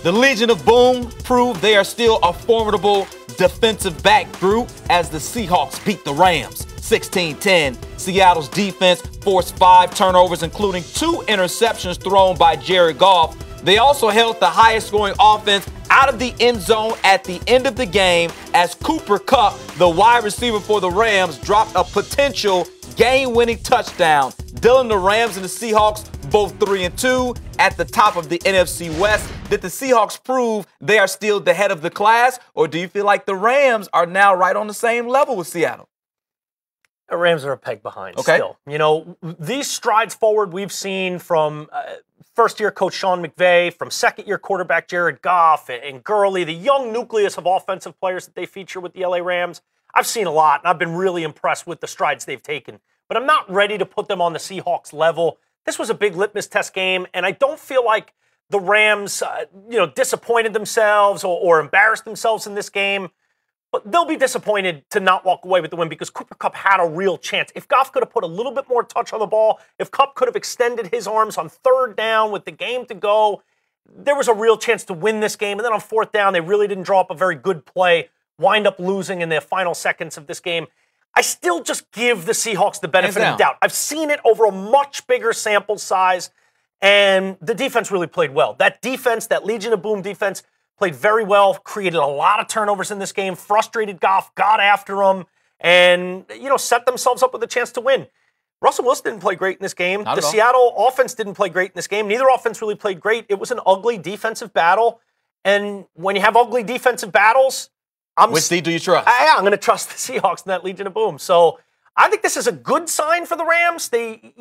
The Legion of Boom proved they are still a formidable defensive back group as the Seahawks beat the Rams 16-10. Seattle's defense forced 5 turnovers, including 2 interceptions thrown by Jared Goff. They also held the highest scoring offense out of the end zone at the end of the game as Cooper Kupp, the wide receiver for the Rams, dropped a potential game-winning touchdown. Dylan, the Rams and the Seahawks both 3-2 at the top of the NFC West. Did the Seahawks prove they are still the head of the class, or do you feel like the Rams are now right on the same level with Seattle? The Rams are a peg behind still. You know, these strides forward we've seen from first-year coach Sean McVay, from second-year quarterback Jared Goff, and Gurley, the young nucleus of offensive players that they feature with the LA Rams. I've seen a lot, and I've been really impressed with the strides they've taken. But I'm not ready to put them on the Seahawks level. This was a big litmus test game, and I don't feel like the Rams, disappointed themselves or embarrassed themselves in this game. But they'll be disappointed to not walk away with the win because Cooper Kupp had a real chance. If Goff could have put a little bit more touch on the ball, if Kupp could have extended his arms on 3rd down with the game to go, there was a real chance to win this game. And then on 4th down, they really didn't draw up a very good play, wind up losing in the final seconds of this game. I still just give the Seahawks the benefit of the doubt. I've seen it over a much bigger sample size, and the defense really played well. That defense, that Legion of Boom defense, played very well, created a lot of turnovers in this game, frustrated Goff, got after him, and, set themselves up with a chance to win. Russell Wilson didn't play great in this game. The Seattle offense didn't play great in this game. Neither offense really played great. It was an ugly defensive battle, and when you have ugly defensive battles, which seed do you trust? I'm going to trust the Seahawks in that Legion of Boom. So I think this is a good sign for the Rams. They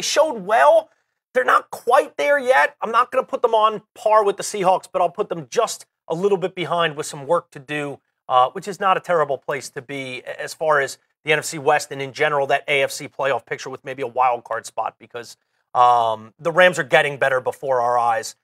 showed well. They're not quite there yet. I'm not going to put them on par with the Seahawks, but I'll put them just a little bit behind with some work to do, which is not a terrible place to be as far as the NFC West and in general that AFC playoff picture with maybe a wild card spot because the Rams are getting better before our eyes.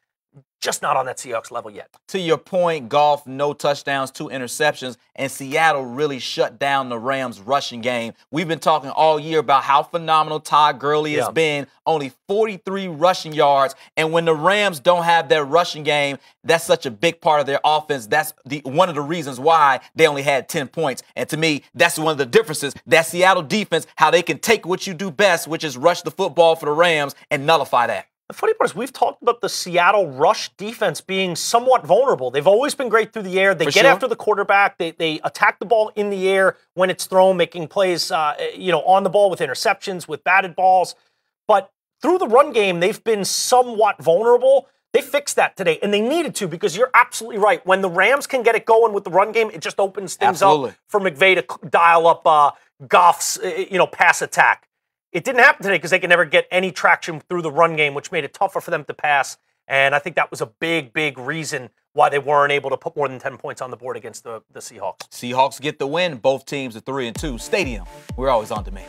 Just not on that Seahawks level yet. To your point, Goff, no touchdowns, 2 interceptions, and Seattle really shut down the Rams' rushing game. We've been talking all year about how phenomenal Todd Gurley has been. Only 43 rushing yards, and when the Rams don't have their rushing game, that's such a big part of their offense. That's one of the reasons why they only had 10 points. And to me, that's one of the differences. That Seattle defense, how they can take what you do best, which is rush the football for the Rams, and nullify that. The funny part is we've talked about the Seattle rush defense being somewhat vulnerable. They've always been great through the air. They get after the quarterback. They attack the ball in the air when it's thrown, making plays on the ball with interceptions, with batted balls. But through the run game, they've been somewhat vulnerable. They fixed that today, and they needed to because you're absolutely right. When the Rams can get it going with the run game, it just opens things up for McVay to dial up Goff's pass attack. It didn't happen today because they could never get any traction through the run game, which made it tougher for them to pass. And I think that was a big, big reason why they weren't able to put more than 10 points on the board against the Seahawks. Seahawks get the win. Both teams are 3-2. Stadium, we're always on demand.